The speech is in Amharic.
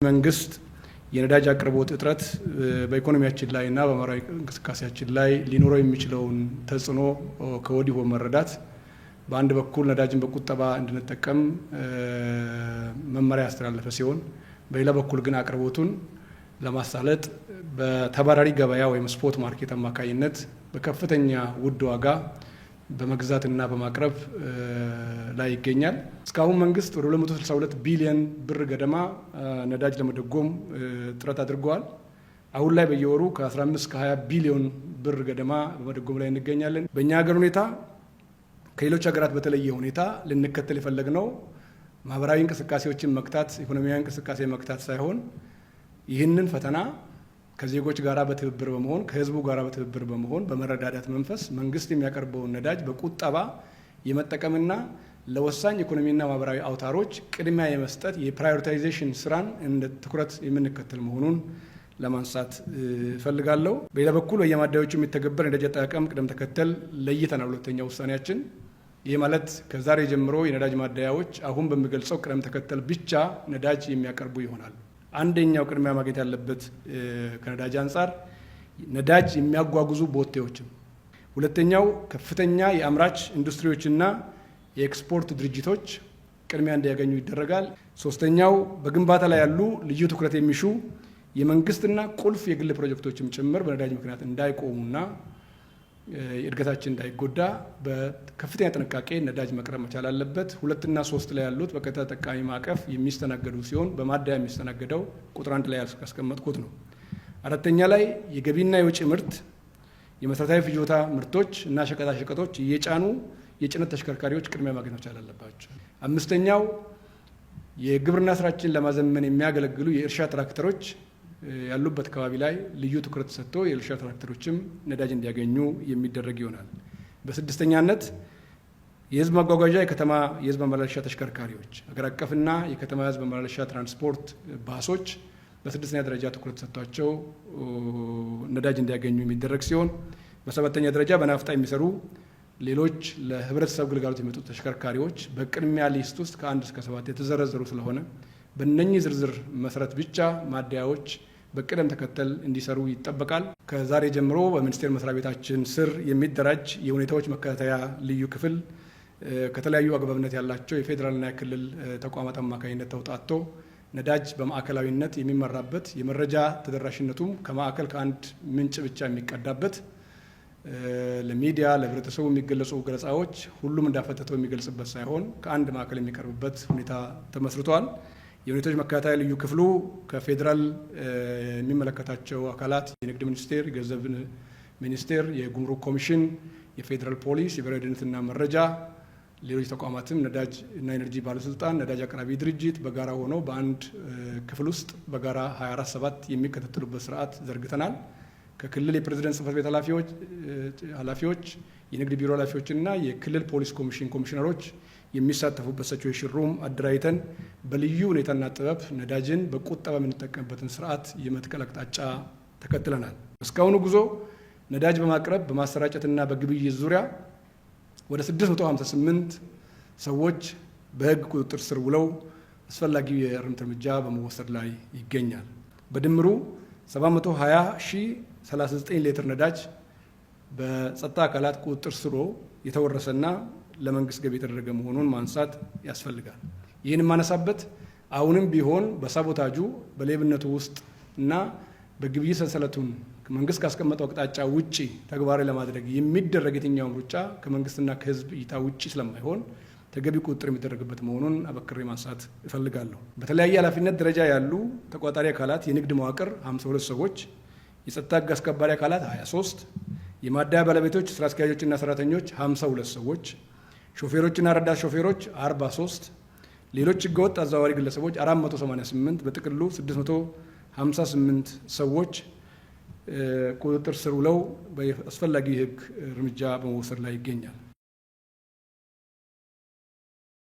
መንግስት የነዳጅ አቅርቦት እጥረት በኢኮኖሚያችን ላይ እና በማህበራዊ እንቅስቃሴያችን ላይ ሊኖረው የሚችለውን ተጽዕኖ ከወዲሁ መረዳት በአንድ በኩል ነዳጅን በቁጠባ እንድንጠቀም መመሪያ ያስተላለፈ ሲሆን በሌላ በኩል ግን አቅርቦቱን ለማሳለጥ በተባራሪ ገበያ ወይም ስፖት ማርኬት አማካኝነት በከፍተኛ ውድ ዋጋ በመግዛትና በማቅረብ ላይ ይገኛል። እስካሁን መንግስት ወደ 262 ቢሊዮን ብር ገደማ ነዳጅ ለመደጎም ጥረት አድርጓል። አሁን ላይ በየወሩ ከ15 እስከ 20 ቢሊዮን ብር ገደማ በመደጎም ላይ እንገኛለን። በእኛ ሀገር ሁኔታ ከሌሎች ሀገራት በተለየ ሁኔታ ልንከተል የፈለግነው ማህበራዊ እንቅስቃሴዎችን መክታት፣ ኢኮኖሚያዊ እንቅስቃሴ መክታት ሳይሆን ይህንን ፈተና ከዜጎች ጋራ በትብብር በመሆን ከህዝቡ ጋራ በትብብር በመሆን በመረዳዳት መንፈስ መንግስት የሚያቀርበውን ነዳጅ በቁጠባ የመጠቀምና ለወሳኝ ኢኮኖሚና ማህበራዊ አውታሮች ቅድሚያ የመስጠት የፕራዮሪታይዜሽን ስራን እንደ ትኩረት የምንከተል መሆኑን ለማንሳት እፈልጋለሁ። በሌላ በኩል በየማደያዎቹ የሚተገበር ነዳጅ አጠቃቀም ቅደም ተከተል ለይተናል። ሁለተኛው ውሳኔያችን ይህ ማለት ከዛሬ ጀምሮ የነዳጅ ማደያዎች አሁን በሚገልጸው ቅደም ተከተል ብቻ ነዳጅ የሚያቀርቡ ይሆናል። አንደኛው ቅድሚያ ማግኘት ያለበት ከነዳጅ አንጻር ነዳጅ የሚያጓጉዙ ቦቴዎችን፣ ሁለተኛው ከፍተኛ የአምራች ኢንዱስትሪዎችና የኤክስፖርት ድርጅቶች ቅድሚያ እንዲያገኙ ይደረጋል። ሶስተኛው በግንባታ ላይ ያሉ ልዩ ትኩረት የሚሹ የመንግስትና ቁልፍ የግል ፕሮጀክቶችም ጭምር በነዳጅ ምክንያት እንዳይቆሙና እድገታችን እንዳይጎዳ በከፍተኛ ጥንቃቄ ነዳጅ መቅረብ መቻል አለበት። 2 እና 3 ላይ ያሉት በቀጥታ ተጠቃሚ ማዕቀፍ የሚስተናገዱ ሲሆን በማደያ የሚስተናገደው ቁጥር 1 ላይ ያስቀመጥኩት ነው። 4ኛ ላይ የገቢና የውጭ ምርት፣ የመሰረታዊ ፍጆታ ምርቶች እና ሸቀጣሸቀጦች እየጫኑ የጭነት ተሽከርካሪዎች ቅድሚያ ማግኘት መቻል አለባቸው። 5ኛው የግብርና ስራችን ለማዘመን የሚያገለግሉ የእርሻ ትራክተሮች ያሉበት አካባቢ ላይ ልዩ ትኩረት ሰጥቶ የእርሻ ትራክተሮችም ነዳጅ እንዲያገኙ የሚደረግ ይሆናል። በ6ኛነት የህዝብ ማጓጓዣ የከተማ የህዝብ ማመላለሻ ተሽከርካሪዎች፣ አገር አቀፍና የከተማ የህዝብ ማመላለሻ ትራንስፖርት ባሶች በ6ኛ ደረጃ ትኩረት ሰጥቷቸው ነዳጅ እንዲያገኙ የሚደረግ ሲሆን በ7ኛ ደረጃ በናፍጣ የሚሰሩ ሌሎች ለህብረተሰብ ግልጋሎት የሚመጡ ተሽከርካሪዎች በቅድሚያ ሊስት ውስጥ ከ1 እስከ 7 የተዘረዘሩ ስለሆነ በእነኚህ ዝርዝር መሰረት ብቻ ማደያዎች በቅደም ተከተል እንዲሰሩ ይጠበቃል። ከዛሬ ጀምሮ በሚኒስቴር መስሪያ ቤታችን ስር የሚደራጅ የሁኔታዎች መከታተያ ልዩ ክፍል ከተለያዩ አግባብነት ያላቸው የፌዴራልና የክልል ተቋማት አማካኝነት ተውጣቶ ነዳጅ በማዕከላዊነት የሚመራበት የመረጃ ተደራሽነቱም ከማዕከል ከአንድ ምንጭ ብቻ የሚቀዳበት ለሚዲያ ለህብረተሰቡ የሚገለጹ ገለጻዎች ሁሉም እንዳፈተተው የሚገልጽበት ሳይሆን ከአንድ ማዕከል የሚቀርብበት ሁኔታ ተመስርቷል። የሁኔታዎች መከታተያ ልዩ ክፍሉ ከፌዴራል የሚመለከታቸው አካላት የንግድ ሚኒስቴር፣ የገንዘብ ሚኒስቴር፣ የጉምሩክ ኮሚሽን፣ የፌዴራል ፖሊስ፣ የብሔራዊ ደህንነትና መረጃ፣ ሌሎች ተቋማትም ነዳጅ እና ኤነርጂ ባለስልጣን፣ ነዳጅ አቅራቢ ድርጅት በጋራ ሆነው በአንድ ክፍል ውስጥ በጋራ 24/7 የሚከታተሉበት ስርዓት ዘርግተናል። ከክልል የፕሬዝዳንት ጽህፈት ቤት ኃላፊዎች፣ የንግድ ቢሮ ኃላፊዎችና የክልል ፖሊስ ኮሚሽን ኮሚሽነሮች የሚሳተፉበት ሲቹዌሽን ሩም አደራጅተን በልዩ ሁኔታና ጥበብ ነዳጅን በቁጠባ የምንጠቀምበትን ስርዓት የመትከል አቅጣጫ ተከትለናል። እስካሁኑ ጉዞ ነዳጅ በማቅረብ በማሰራጨትና በግብይት ዙሪያ ወደ 658 ሰዎች በህግ ቁጥጥር ስር ውለው አስፈላጊው የእርምት እርምጃ በመወሰድ ላይ ይገኛል። በድምሩ 720,039 ሊትር ነዳጅ በጸጥታ አካላት ቁጥጥር ስር የተወረሰና ለመንግስት ገቢ የተደረገ መሆኑን ማንሳት ያስፈልጋል። ይህን ማነሳበት አሁንም ቢሆን በሳቦታጁ በሌብነቱ ውስጥ እና በግብይት ሰንሰለቱን መንግስት ካስቀመጠው አቅጣጫ ውጪ ተግባራዊ ለማድረግ የሚደረግ የትኛውም ሩጫ ከመንግስትና ከህዝብ እይታ ውጪ ስለማይሆን ተገቢ ቁጥጥር የሚደረግበት መሆኑን አበክሬ ማንሳት እፈልጋለሁ። በተለያየ ኃላፊነት ደረጃ ያሉ ተቆጣጣሪ አካላት የንግድ መዋቅር 52 ሰዎች፣ የጸጥታ ህግ አስከባሪ አካላት 23፣ የማደያ ባለቤቶች ስራ አስኪያጆችና ሰራተኞች 52 ሰዎች፣ ሾፌሮችና ረዳት ሾፌሮች 43፣ ሌሎች ህገወጥ አዘዋዋሪ ግለሰቦች 488፣ በጥቅሉ 658 ሰዎች ቁጥጥር ስር ውለው አስፈላጊ የህግ እርምጃ በመውሰድ ላይ ይገኛል።